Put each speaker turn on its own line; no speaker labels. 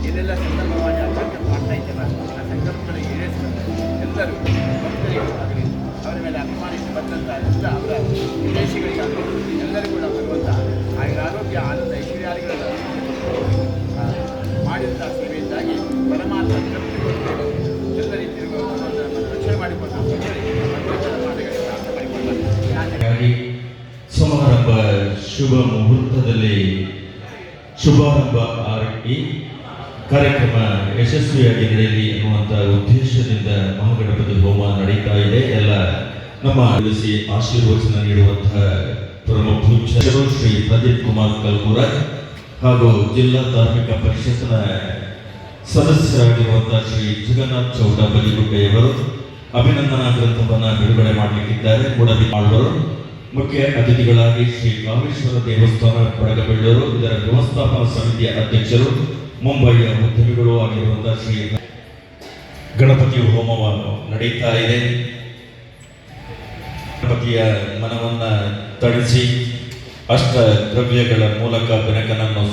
ಇದೆಲ್ಲ ಸಂದರ್ಭವಾಗಿ ಮಾಡ್ತಾ ಇದ್ದೇವೆ. ಆ ಸಂಕಲ್ಪಗಳಿಗೆ ಈಡೇರಿಸಬೇಕು. ಎಲ್ಲರೂ ಭಕ್ತರಿಗಾಗಲಿ ಅವರ ಮೇಲೆ ಅಭಿಮಾನಿಸಿ ಬಂದಂಥ ಎಲ್ಲ ಅವರ ವಿದೇಶಿಗಳಿಗಾಗಲಿ ಎಲ್ಲರೂ ಕೂಡ ಬರುವಂಥ ಆರೋಗ್ಯ ಆನಂದ ಐಶ್ವರ್ಯಾದಿಗಳ ಮಾಡಿದಂಥ ಸೇವೆಯಿಂದಾಗಿ ಪರಮಾತ್ಮ ತೃಪ್ತಿಗೊಂಡು ಎಲ್ಲ ರೀತಿಯ ರಕ್ಷಣೆ ಮಾಡಿಕೊಂಡು ಮಾಡಿಕೊಳ್ಳಿ.
ಸಮಾರಂಭ ಶುಭ ಮುಹೂರ್ತದಲ್ಲಿ ಶುಭಾರಂಭ ಆರತಿ ಕಾರ್ಯಕ್ರಮ ಯಶಸ್ವಿಯಾಗಿ ನಡೆಯಲಿ ಎನ್ನುವಂಥ ಉದ್ದೇಶದಿಂದ ಮಹಾಗಣಪತಿ ಹೋಮ ನಡೀತಾ ಇದೆ. ಎಲ್ಲ ನಮ್ಮ ತಿಳಿಸಿ ಆಶೀರ್ವಚನ ನೀಡುವಂತಹ ಪ್ರಮುಖ ಪೂಜ್ಯರು ಶ್ರೀ ಪ್ರದೀಪ್ ಕುಮಾರ್ ಕಲ್ಮೂರ ಹಾಗೂ ಜಿಲ್ಲಾ ಧಾರ್ಮಿಕ ಪರಿಷತ್ನ ಸದಸ್ಯರಾಗಿರುವಂತಹ ಶ್ರೀ ಜಗನ್ನಾಥ್ ಚೌಡ ಬಲಿಗುಡ್ಡೆಯವರು ಅಭಿನಂದನಾ ಗ್ರಂಥವನ್ನು ಬಿಡುಗಡೆ ಮಾಡಲಿಕ್ಕಿದ್ದಾರೆ. ಕೂಡಲಿ ಮಾಡುವರು. ಮುಖ್ಯ ಅತಿಥಿಗಳಾಗಿ ಶ್ರೀ ಕಾಮೇಶ್ವರ ದೇವಸ್ಥಾನ ಕೊಡಗಬೆಳ್ಳೂರು ಇದರ ವ್ಯವಸ್ಥಾಪನಾ ಸಮಿತಿಯ ಅಧ್ಯಕ್ಷರು ಮುಂಬಯಿಯ ಉದ್ಯಮಿಗಳು ಆಗಿರುವಂತಹ ಶ್ರೀ ಗಣಪತಿ ಹೋಮವನ್ನು ನಡೀತಾ ಇದೆ. ಗಣಪತಿಯ ಮನವನ್ನ ತಣಿಸಿ ಅಷ್ಟ ದ್ರವ್ಯಗಳ ಮೂಲಕ ಬೆನಕನನ್ನು